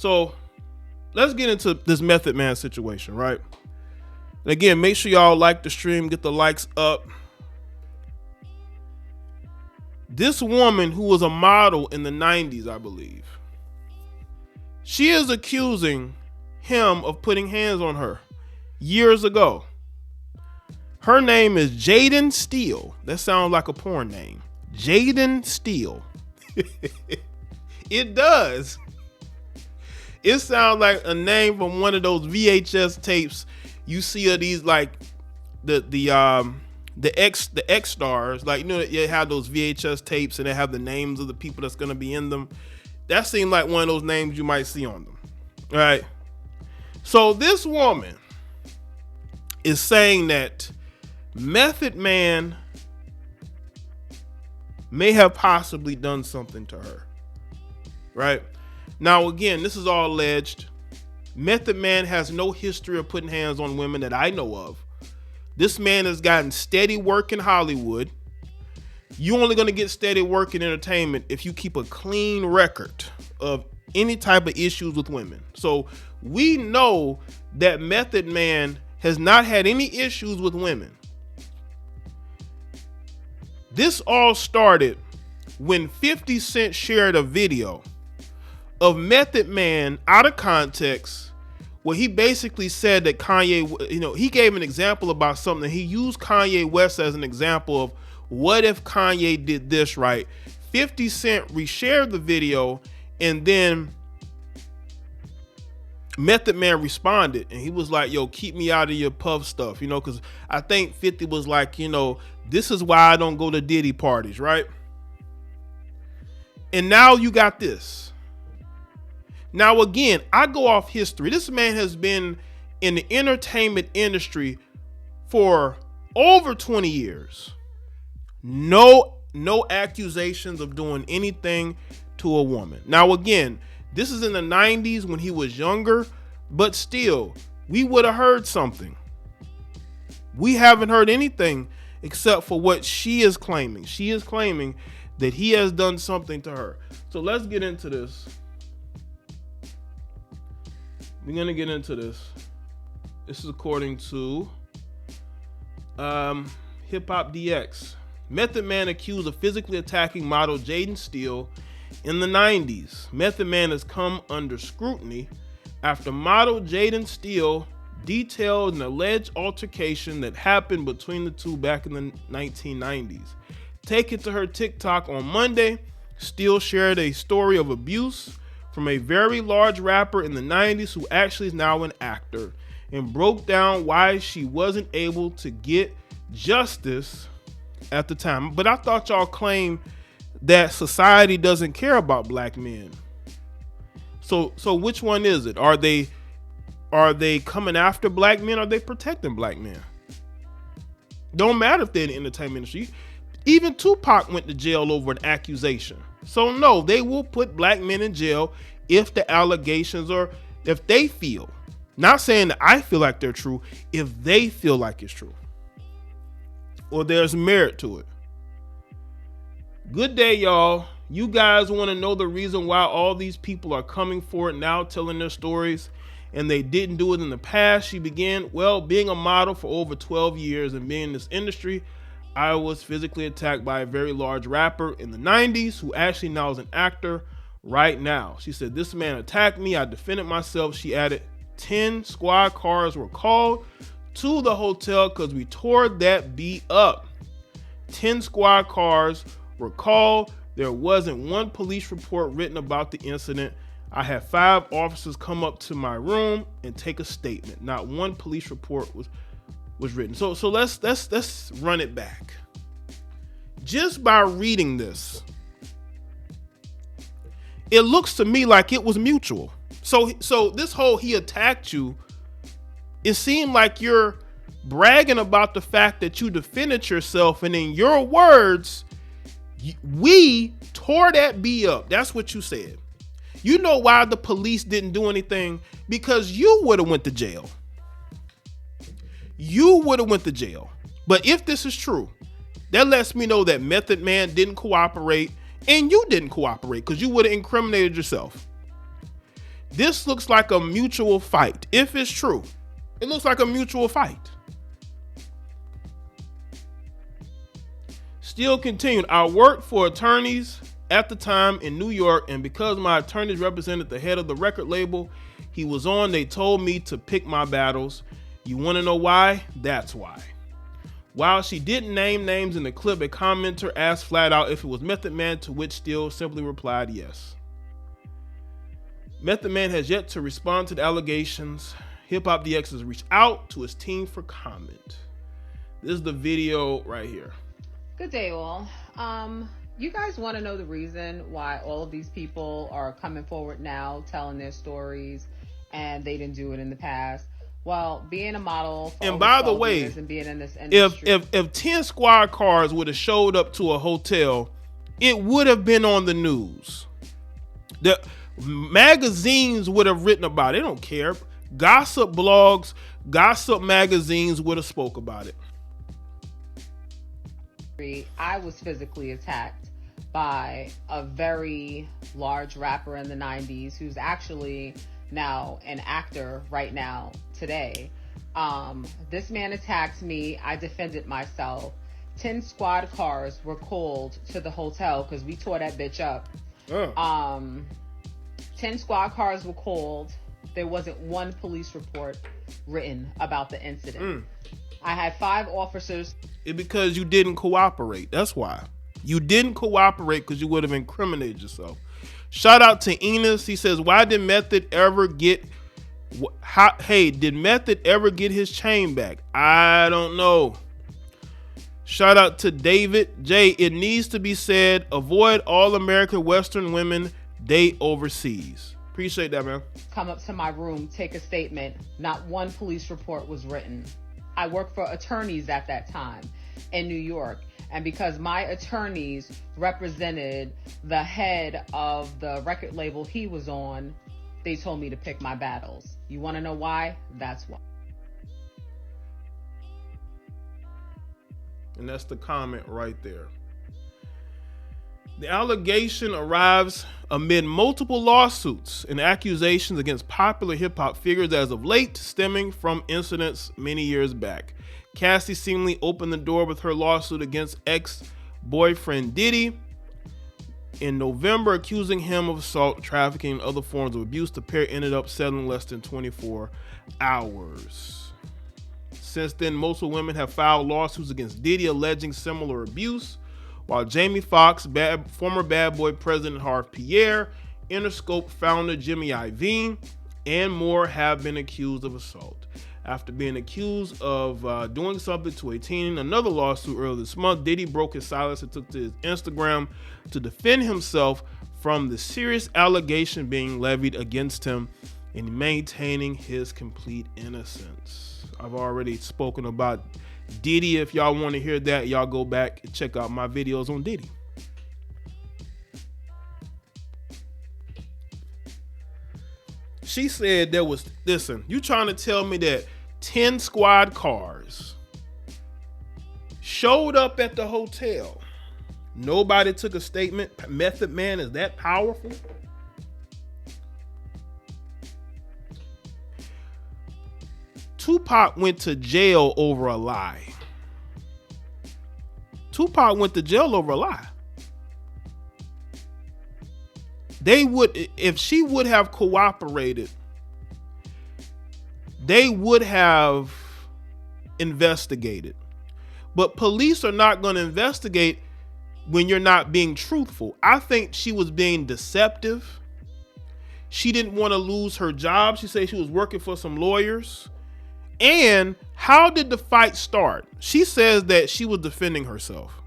So let's get into this Method Man situation, right? And again, make sure y'all like the stream, get the likes up. This woman who was a model in the 90s, I believe, she is accusing him of putting hands on her years ago. Her name is Jayden Steele. That sounds like a porn name. Jayden Steele. It does. It sounds like a name from one of those VHS tapes you see of these, like the X stars, like, you know, you have those VHS tapes and they have the names of the people that's gonna be in them. That seemed like one of those names you might see on them. All right. So this woman is saying that Method Man may have possibly done something to her. Right? Now, again, this is all alleged. Method Man has no history of putting hands on women that I know of. This man has gotten steady work in Hollywood. You're only going to get steady work in entertainment if you keep a clean record of any type of issues with women. So we know that Method Man has not had any issues with women. This all started when 50 Cent shared a video of Method Man out of context, where he basically said that Kanye, you know, he gave an example about something. He used Kanye West as an example of what if Kanye did this, right? 50 Cent reshared the video, and then Method Man responded, and he was like, yo, keep me out of your puff stuff, you know, because I think 50 was like, you know, this is why I don't go to Diddy parties, right? And now you got this. Now, again, I go off history. This man has been in the entertainment industry for over 20 years. No accusations of doing anything to a woman. Now, again, this is in the 90s when he was younger, but still, we would have heard something. We haven't heard anything except for what she is claiming. She is claiming that he has done something to her. So let's get into this. We're going to get into this. This is according to Hip Hop DX. Method Man accused of physically attacking model Jayden Steele in the 90s. Method Man has come under scrutiny after model Jayden Steele detailed an alleged altercation that happened between the two back in the 1990s. Taken to her TikTok on Monday, Steele shared a story of abuse from a very large rapper in the 90s who actually is now an actor, and broke down why she wasn't able to get justice at the time. But I thought y'all claimed that society doesn't care about black men. So which one is it? Are they coming after black men? Or are they protecting black men? Don't matter if they're in the entertainment industry. Even Tupac went to jail over an accusation. So no, they will put black men in jail if the allegations are, if they feel, not saying that I feel like they're true, if they feel like it's true or there's merit to it. Good day, y'all. You guys want to know the reason why all these people are coming for it now, telling their stories, and they didn't do it in the past? She began, well, being a model for over 12 years and being in this industry, I was physically attacked by a very large rapper in the 90s who actually now is an actor right now. She said, this man attacked me. I defended myself. She added, 10 squad cars were called to the hotel because we tore that beat up. 10 squad cars were called. There wasn't one police report written about the incident. I had 5 officers come up to my room and take a statement. Not one police report was written. So let's run it back. Just by reading this, it looks to me like it was mutual. So this whole he attacked you, it seemed like you're bragging about the fact that you defended yourself, and in your words, we tore that B up. That's what you said. You know why the police didn't do anything? Because you would have went to jail. You would have went to jail. But if this is true, that lets me know that Method Man didn't cooperate and you didn't cooperate because you would have incriminated yourself. This looks like a mutual fight. If it's true, it looks like a mutual fight. Steele continued, I worked for attorneys at the time in New York, and because my attorneys represented the head of the record label he was on, they told me to pick my battles. You want to know why? That's why. While she didn't name names in the clip, a commenter asked flat out if it was Method Man, to which Steele simply replied yes. Method Man has yet to respond to the allegations. Hip Hop DX has reached out to his team for comment. This is the video right here. Good day, all. You guys want to know the reason why all of these people are coming forward now telling their stories and they didn't do it in the past? Well, being a model for and by the way, and being in this industry, if 10 squad cars would have showed up to a hotel, it would have been on the news. The magazines would have written about it. They don't care. Gossip blogs, gossip magazines would have spoke about it. I was physically attacked by a very large rapper in the 90s who's actually now an actor right now today. This man attacked me. I defended myself. 10 squad cars were called to the hotel because we tore that bitch up. 10 squad cars were called. There wasn't one police report written about the incident. I had 5 officers. It's because you didn't cooperate. That's why. You didn't cooperate because you would have incriminated yourself. Shout out to Enos. He says, why did Method ever get... did Method ever get his chain back? I don't know. Shout out to David. Jay, it needs to be said, avoid all American Western women date overseas. Appreciate that, man. Come up to my room, take a statement. Not one police report was written. I worked for attorneys at that time in New York. And because my attorneys represented the head of the record label he was on, they told me to pick my battles. You want to know why? That's why. And that's the comment right there. The allegation arrives amid multiple lawsuits and accusations against popular hip-hop figures as of late, stemming from incidents many years back. Cassie seemingly opened the door with her lawsuit against ex-boyfriend Diddy in November, accusing him of assault, trafficking, and other forms of abuse. The pair ended up settling less than 24 hours. Since then, multiple women have filed lawsuits against Diddy alleging similar abuse, while Jamie Foxx, former Bad Boy president Harv Pierre, Interscope founder Jimmy Iovine, and more have been accused of assault. After being accused of doing something to a teen in another lawsuit earlier this month, Diddy broke his silence and took to his Instagram to defend himself from the serious allegation being levied against him and maintaining his complete innocence. I've already spoken about Diddy. If y'all want to hear that, y'all go back and check out my videos on Diddy. She said there was, listen, you trying to tell me that 10 squad cars showed up at the hotel. Nobody took a statement. Method Man is that powerful? Tupac went to jail over a lie. Tupac went to jail over a lie. They would, if she would have cooperated, they would have investigated. But police are not going to investigate when you're not being truthful. I think she was being deceptive. She didn't want to lose her job. She said she was working for some lawyers. And how did the fight start? She says that she was defending herself.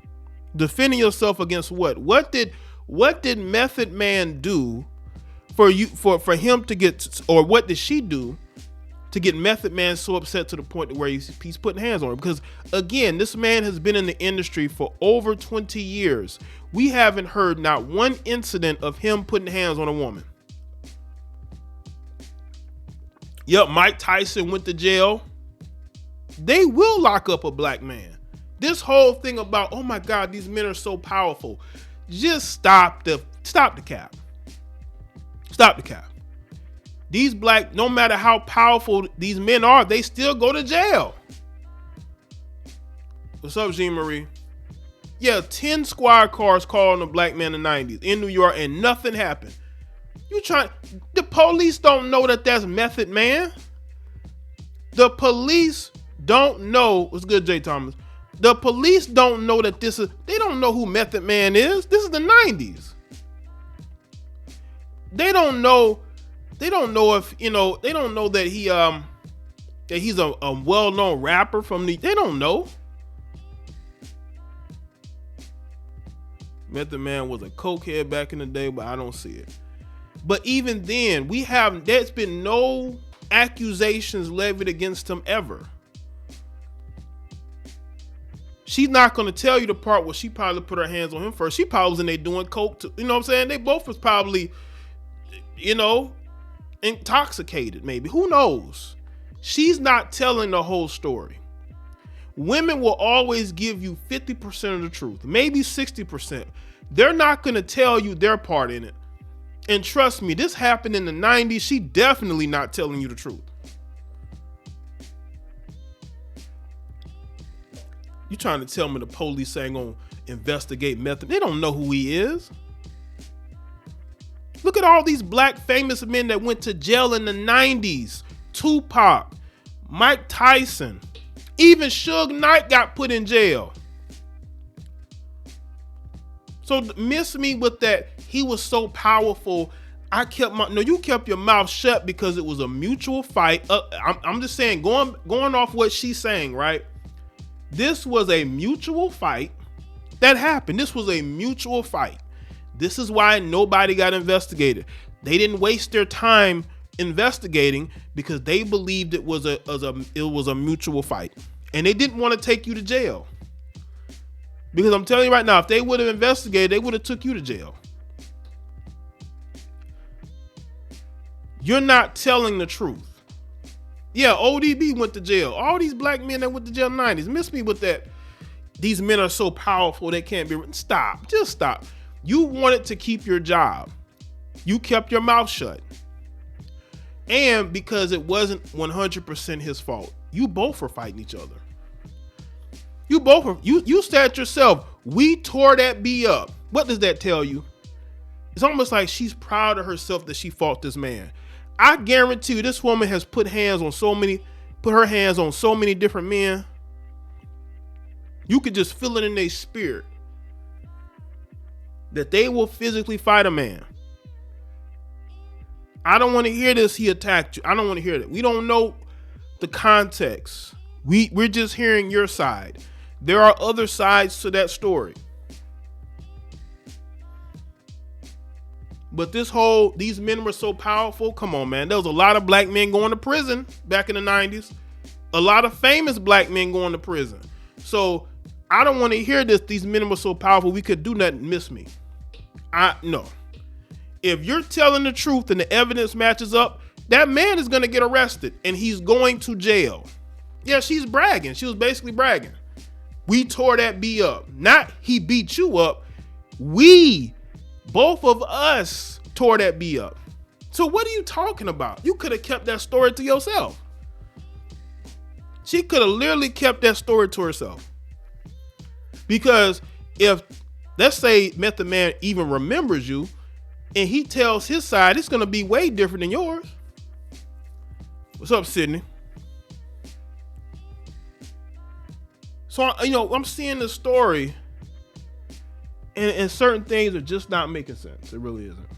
Defending yourself against what? What did Method Man do for him to get, or what did she do to get Method Man so upset to the point where he's putting hands on her? Because again, this man has been in the industry for over 20 years. We haven't heard not one incident of him putting hands on a woman. Yep, Mike Tyson went to jail. They will lock up a black man. This whole thing about, oh my God, these men are so powerful. Just stop the cap. Stop the cap. These black, no matter how powerful these men are, they still go to jail. What's up, Jean Marie? Yeah, 10 squad cars called on a black man in the 90s in New York and nothing happened. The police don't know that that's Method Man. The police don't know. What's good, Jay Thomas? The police don't know that they don't know who Method Man is. This is the 90s. They don't know if, they don't know that he's a well-known rapper they don't know. Method Man was a cokehead back in the day, but I don't see it. But even then, there's been no accusations levied against him ever. She's not going to tell you the part where she probably put her hands on him first. She probably was in there doing coke too. You know what I'm saying? They both was probably, intoxicated maybe. Who knows? She's not telling the whole story. Women will always give you 50% of the truth, maybe 60%. They're not going to tell you their part in it. And trust me, this happened in the 90s. She definitely not telling you the truth. You trying to tell me the police ain't gonna investigate Method? They don't know who he is. Look at all these black famous men that went to jail in the 90s. Tupac, Mike Tyson, even Suge Knight got put in jail. So miss me with that. He was so powerful. You kept your mouth shut because it was a mutual fight. I'm just saying, going off what she's saying, right? This was a mutual fight that happened. This was a mutual fight. This is why nobody got investigated. They didn't waste their time investigating because they believed it was a mutual fight, and they didn't want to take you to jail. Because I'm telling you right now, if they would have investigated, they would have took you to jail. You're not telling the truth. Yeah, ODB went to jail. All these black men that went to jail in the 90s. Miss me with that. These men are so powerful they can't be. Stop. Just stop. You wanted to keep your job. You kept your mouth shut. And because it wasn't 100% his fault, you both were fighting each other. You said yourself, we tore that B up. What does that tell you? It's almost like she's proud of herself that she fought this man. I guarantee you this woman has put her hands on so many different men. You could just feel it in their spirit that they will physically fight a man. I don't want to hear this. He attacked you. I don't want to hear that. We don't know the context. We're just hearing your side. There are other sides to that story. But these men were so powerful. Come on, man. There was a lot of black men going to prison back in the 90s. A lot of famous black men going to prison. So I don't want to hear this. These men were so powerful, we could do nothing. Miss me. No. If you're telling the truth and the evidence matches up, that man is going to get arrested and he's going to jail. Yeah, she's bragging. She was basically bragging. We tore that B up. Not he beat you up. Both of us tore that B up. So what are you talking about? You could have kept that story to yourself. She could have literally kept that story to herself. Because if, let's say Method Man even remembers you and he tells his side, it's going to be way different than yours. What's up, Sydney? So, I'm seeing the story and certain things are just not making sense. It really isn't.